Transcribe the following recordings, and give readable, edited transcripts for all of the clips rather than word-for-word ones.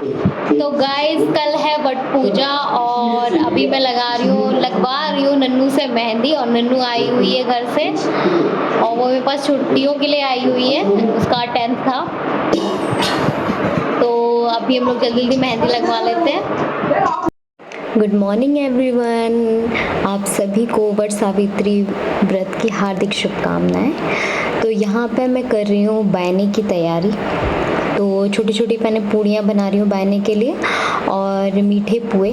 तो गाइस कल है वट पूजा और अभी मैं लगवा रही हूँ नन्नू से मेहंदी। और नन्नू आई हुई है घर से और वो मेरे पास छुट्टियों के लिए आई हुई है, उसका 10th था। तो अभी हम लोग जल्दी जल्दी मेहंदी लगवा लेते हैं। गुड मॉर्निंग एवरीवन, आप सभी को वट सावित्री व्रत की हार्दिक शुभकामनाएं। तो यहाँ पे मैं कर रही हूँ बायने की तैयारी। तो छोटी छोटी मैंने पूड़ियाँ बना रही हूँ बायने के लिए और मीठे पुए,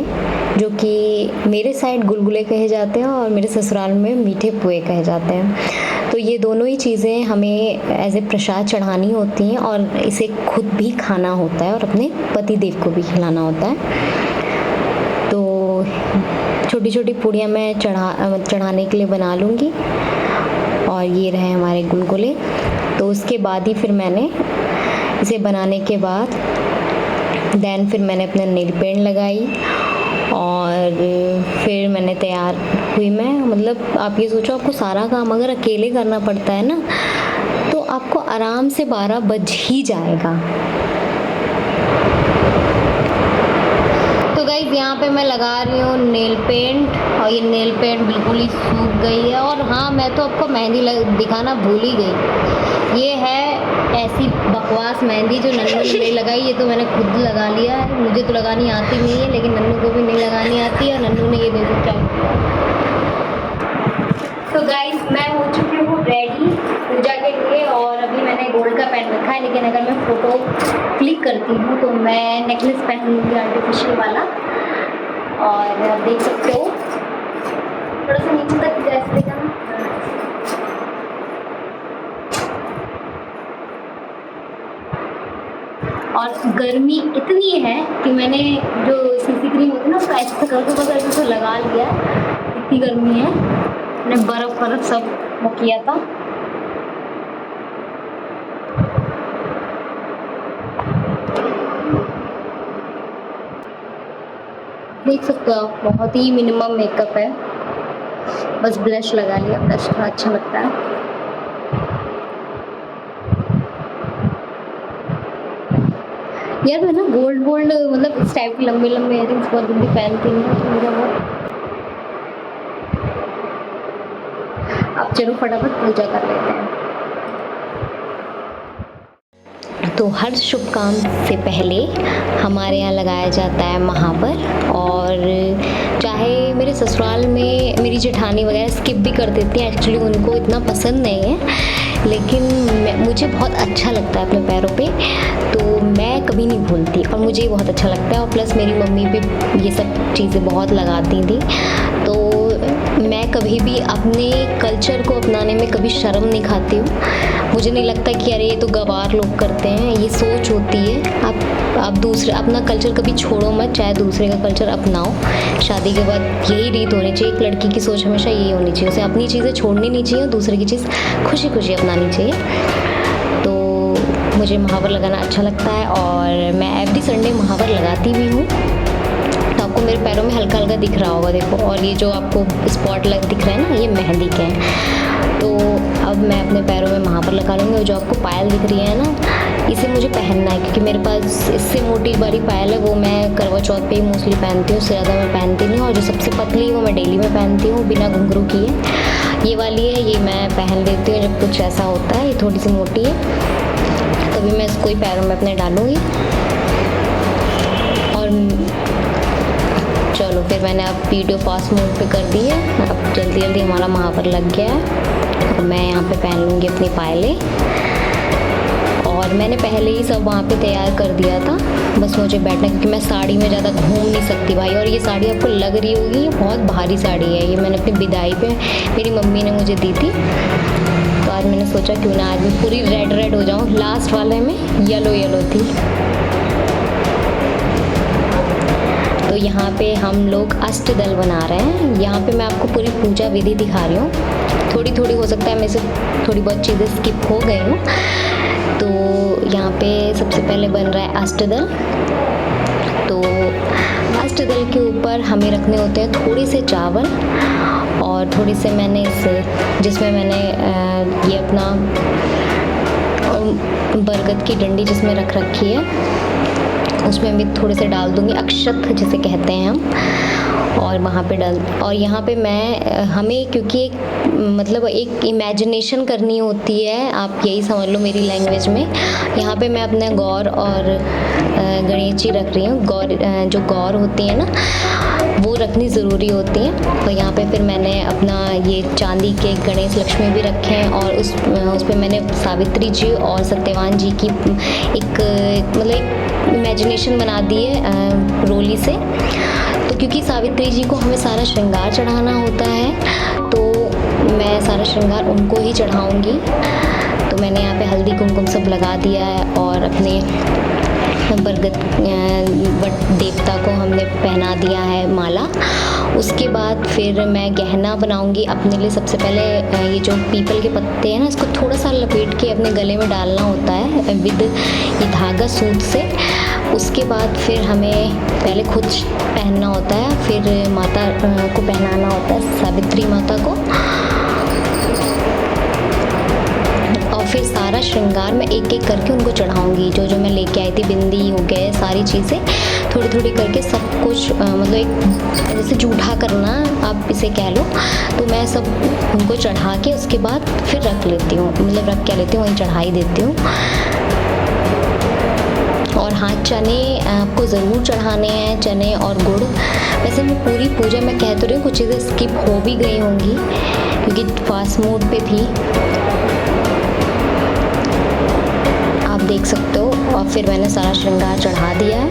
जो कि मेरे साइड गुलगुले कहे जाते हैं और मेरे ससुराल में मीठे पुए कहे जाते हैं। तो ये दोनों ही चीज़ें हमें एज ए प्रसाद चढ़ानी होती हैं और इसे खुद भी खाना होता है और अपने पति देव को भी खिलाना होता है। तो छोटी छोटी पूड़ियाँ मैं चढ़ाने के लिए बना लूँगी। और ये रहे हमारे गुलगुले। तो उसके बाद ही फिर मैंने इसे बनाने के बाद फिर मैंने अपना नेल पेंट लगाई और फिर मैंने तैयार हुई। मैं मतलब आप ये सोचो, आपको सारा काम अगर अकेले करना पड़ता है ना, तो आपको आराम से 12 बज ही जाएगा। तो गाइस यहाँ पे मैं लगा रही हूँ नेल पेंट और ये नेल पेंट बिल्कुल ही सूख गई है। और हाँ, मैं तो आपको मेहंदी दिखाना भूल ही गई। ये है ऐसी बकवास मेहंदी जो नन्नू ने नहीं लगाई, ये तो मैंने खुद लगा लिया है। मुझे तो लगानी आती नहीं है, लेकिन नन्नू को भी नहीं लगानी आती है और नन्नू ने ये देखो क्या किया। तो गाइस मैं हो चुकी हूँ रेडी पूजा के लिए और अभी मैंने गोल्ड का पहन रखा है, लेकिन अगर मैं फ़ोटो क्लिक करती हूँ तो मैं नेकलेस पहनूँगी आर्टिफिशियल वाला। और आप देख सकते हो थोड़ा सा नीचे तक ड्रेस देगा ना। और गर्मी इतनी है कि मैंने जो सीसी क्रीम होती है ना, उसका ऐसे करके तो लगा लिया। इतनी गर्मी है, मैंने बर्फ़ सब वो किया था। देख सकते हो आप, बहुत ही मिनिमम मेकअप है। बस ब्लश लगा लिया, ब्लश थोड़ा अच्छा लगता है। यार मैं ना गोल्ड मतलब इस टाइप के लंबे लंबे इयररिंग्स बहुत जल्दी पहनती हूँ, तो मुझे वो। अब चलो फटाफट पूजा कर लेते हैं। तो हर शुभ काम से पहले हमारे यहाँ लगाया जाता है महावर। और चाहे मेरे ससुराल में मेरी जेठानी वगैरह स्किप भी कर देती हैं, एक्चुअली उनको इतना पसंद नहीं है, लेकिन मुझे बहुत अच्छा लगता है अपने पैरों पे, तो मैं कभी नहीं भूलती और मुझे बहुत अच्छा लगता है। और प्लस मेरी मम्मी भी ये सब चीज़ें बहुत लगाती थी, तो मैं कभी भी अपने कल्चर को अपनाने में कभी शर्म नहीं खाती हूँ। मुझे नहीं लगता कि अरे ये तो गंवार लोग करते हैं, ये सोच होती है। आप दूसरे अपना कल्चर कभी छोड़ो मत, चाहे दूसरे का कल्चर अपनाओ। शादी के बाद यही रीत होनी चाहिए, एक लड़की की सोच हमेशा यही होनी चाहिए, उसे अपनी चीज़ें छोड़नी नहीं चाहिए, दूसरे की चीज़ खुशी खुशी अपनानी चाहिए। तो मुझे महावर लगाना अच्छा लगता है और मैं एवरी संडे महावर लगाती भी हूँ। तो आपको मेरे पैरों में हल्का हल्का दिख रहा होगा, देखो। और ये जो आपको स्पॉट दिख रहा है ना, ये मेहंदी के हैं। तो अब मैं अपने पैरों में महावर लगा लूँगी। और जो आपको पायल दिख रही है ना, इसे मुझे पहनना है, क्योंकि मेरे पास इससे मोटी वाली पायल है, वो मैं करवा चौथ पे ही मोस्टली पहनती हूँ, उससे ज़्यादा मैं पहनती नहीं। और जो सबसे पतली है वो मैं डेली में पहनती हूँ, बिना घुंघरू किए। ये वाली है, ये मैं पहन लेती हूँ जब कुछ ऐसा होता है। ये थोड़ी सी मोटी है, तभी मैं इसको ही पैरों में अपने डालूँगी। और चलो फिर मैंने अब वीडियो फास्ट मोड पे कर दी है। अब जल्दी जल्दी हमारा महावर लग गया है। अब मैं यहाँ पे पहन लूँगी अपनी पायलें। और मैंने पहले ही सब वहाँ पे तैयार कर दिया था, बस मुझे बैठना, क्योंकि मैं साड़ी में ज़्यादा घूम नहीं सकती भाई। और ये साड़ी आपको लग रही होगी, ये बहुत भारी साड़ी है। ये मैंने अपनी विदाई पे मेरी मम्मी ने मुझे दी थी, तो आज मैंने सोचा क्यों ना आज मैं पूरी रेड हो जाऊँ। लास्ट वाले में येलो थी। तो यहाँ पे हम लोग अष्टदल बना रहे हैं। यहाँ पे मैं आपको पूरी पूजा विधि दिखा रही हूँ। थोड़ी थोड़ी हो सकता है मेरे से थोड़ी बहुत चीज़ें स्किप हो गई हूँ। तो यहाँ पे सबसे पहले बन रहा है अष्टदल। तो अष्टदल के ऊपर हमें रखने होते हैं थोड़े से चावल और थोड़ी से मैंने जिसमें मैंने ये अपना बरगद की डंडी जिसमें रख रखी है, उसमें भी थोड़े से डाल दूँगी, अक्षत जिसे कहते हैं हम, और वहाँ पे और यहाँ पे हमें क्योंकि मतलब एक इमेजिनेशन करनी होती है, आप यही समझ लो मेरी लैंग्वेज में। यहाँ पे मैं अपने गौर और गणेश जी रख रही हूँ। जो गौर होती है ना, वो रखनी ज़रूरी होती है। तो यहाँ पे फिर मैंने अपना ये चांदी के गणेश लक्ष्मी भी रखे हैं, और उस पे मैंने सावित्री जी और सत्यवान जी की मतलब एक इमेजिनेशन बना दी है रोली से। तो क्योंकि सावित्री जी को हमें सारा श्रृंगार चढ़ाना होता है, तो मैं सारा श्रृंगार उनको ही चढ़ाऊँगी। तो मैंने यहाँ पे हल्दी कुमकुम सब लगा दिया है, और अपने वट देवता को हमने पहना दिया है माला। उसके बाद फिर मैं गहना बनाऊंगी अपने लिए। सबसे पहले ये जो पीपल के पत्ते हैं ना, इसको थोड़ा सा लपेट के अपने गले में डालना होता है विद ये धागा सूत से। उसके बाद फिर हमें पहले खुद पहनना होता है, फिर माता को पहनाना होता है, सावित्री माता को। और फिर सारा श्रृंगार मैं एक एक करके उनको चढ़ाऊंगी। जो जो मैं लेके आई थी, बिंदी हो गए, सारी चीज़ें थोड़ी थोड़ी करके सब कुछ, मतलब एक जैसे जूठा करना आप इसे कह लो। तो मैं सब उनको चढ़ा के उसके बाद फिर रख लेती हूँ, मतलब रख क्या लेती हूँ, वहीं चढ़ाई देती हूँ। और हाँ, चने आपको ज़रूर चढ़ाने हैं, चने और गुड़। वैसे मैं पूरी पूजा मैं कह तो रही हूँ, कुछ चीज़ें स्किप हो भी गई होंगी क्योंकि फास्ट मोड पे थी, आप देख सकते हो। और फिर मैंने सारा श्रृंगार चढ़ा दिया है।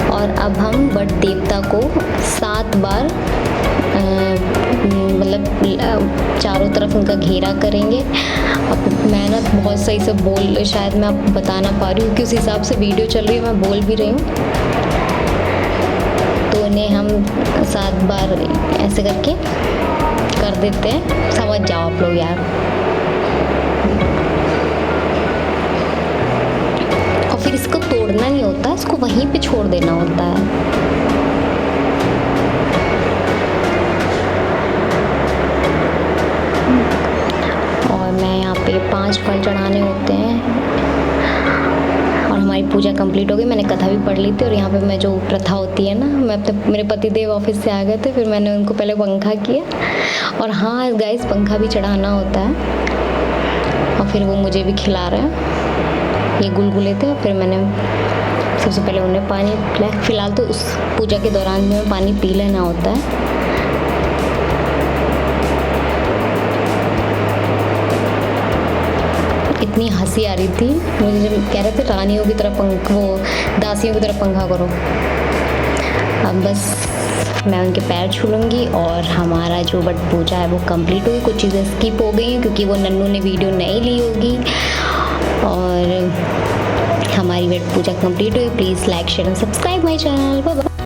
और अब हम वट देवता को 7 बार मतलब चारों तरफ उनका घेरा करेंगे। अब मैं ना बहुत सही से शायद मैं आपको बता ना पा रही हूँ, क्योंकि उस हिसाब से वीडियो चल रही है, मैं बोल भी रही हूँ। तो इन्हें हम 7 बार ऐसे करके कर देते हैं, समझ जाओ आप लोग यार। और फिर इसको तोड़ना नहीं होता, इसको वहीं पे छोड़ देना होता है। और मैं यहाँ पे 5 फल चढ़ाने होते हैं। और हमारी पूजा कंप्लीट हो गई। मैंने कथा भी पढ़ ली थी। और यहाँ पे मैं जो प्रथा होती है ना, मेरे पतिदेव ऑफिस से आ गए थे, फिर मैंने उनको पहले पंखा किया। और हाँ गाइस, पंखा भी चढ़ाना होता है। और फिर वो मुझे भी खिला रहे हैं, ये गुलगुले थे। फिर मैंने सबसे पहले उन्हें पानी पिलाया। फिलहाल तो उस पूजा के दौरान में पानी पी लेना होता है। इतनी हंसी आ रही थी मुझे जब कह रहे थे रानियों की तरह वो दासियों की तरह पंखा करो। अब बस मैं उनके पैर छू लूँगी और हमारा जो वट पूजा है वो कंप्लीट होगी। कुछ चीज़ें स्किप हो गई हैं क्योंकि वो नन्नू ने वीडियो नहीं ली होगी। और हमारी वट पूजा कंप्लीट हुई। Please like share and subscribe my channel. Bye bye.